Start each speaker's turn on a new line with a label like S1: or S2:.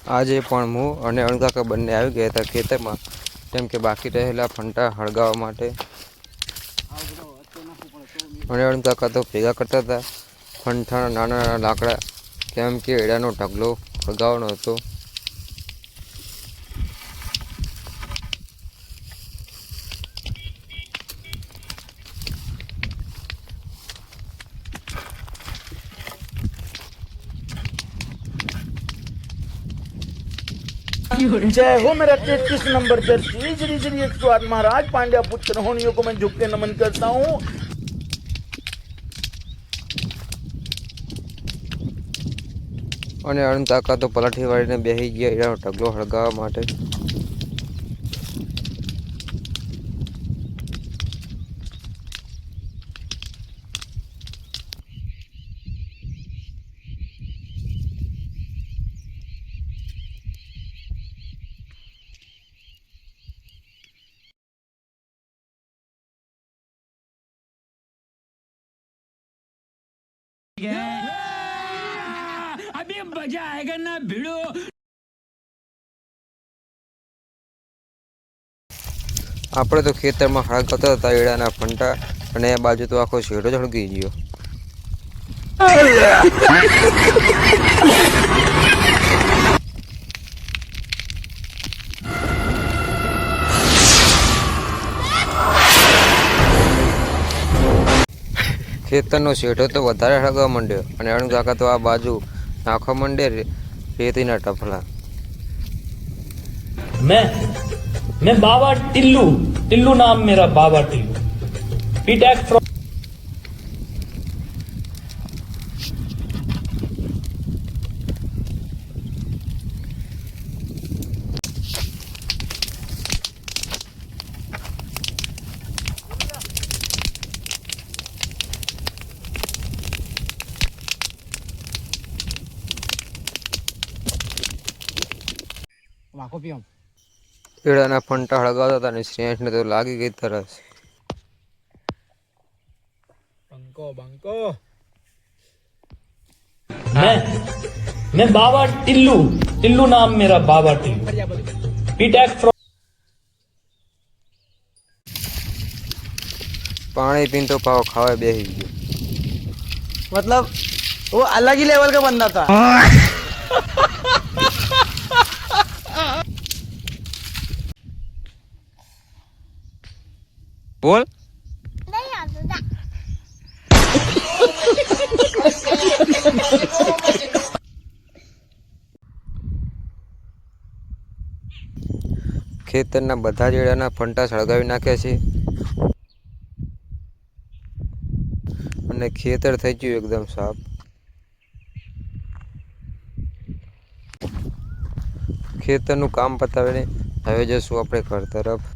S1: આજે પણ હું અને અણુકાકા બંને આવી ગયા હતા ખેતરમાં, કેમ કે બાકી રહેલા ફંટા હળગાવવા માટે. અને અણુકાકા તો ભેગા કરતા હતા ફંટાના નાના નાના લાકડા, કેમ કે એડાનો ઢગલો હળગાવવાનો હતો.
S2: जय हो मेरा 33 नंबर पर श्री श्री श्री 108 महाराज पांड्या पुत्र होनियों को मैं झुक के नमन करता हूँ।
S1: અને અણુકાકા તો પલાઠી વાળીને બેસી ગયા એડાનો ઢગલો હળગાવવા માટે.
S3: अभी मजा आएगा ना भिड़ो।
S1: આપણે તો ખેતરમાં હળગાવતા હતા એડાના ફંટા, અને આ બાજુ તો આખો શેઢો જ હળગી ગયો. ખેતરનો શેઢો તો વધારે હળગવા માંડ્યો, અને અણુકાકા તો આ બાજુ નાખવા માંડે રેતીના ટફલા.
S4: मैं बाबा टिल्लू टिल्लू नाम मेरा बाबा टिल्लू पीटैक फ्रॉम
S1: એડાના ફંટા હળગાવતા હતા અને શ્રેયસને તો લાગી ગઈ તરસ.
S4: मैं बाबा टिल्लू टिल्लू नाम मेरा बाबा टिल्लू पीटैक फ्रॉम
S1: पानी पीने तो पाव खावा बेही गयो.
S2: मतलब वो अलग ही लेवल का बंदा था।
S1: बोल. ખેતરના બધા જ એડાના ફંટા સળગાવી નાખ્યા છે, અને ખેતર થઈ ગયું એકદમ સાફ. ખેતરનું કામ પતાવીને હવે જશું આપણે ઘર તરફ.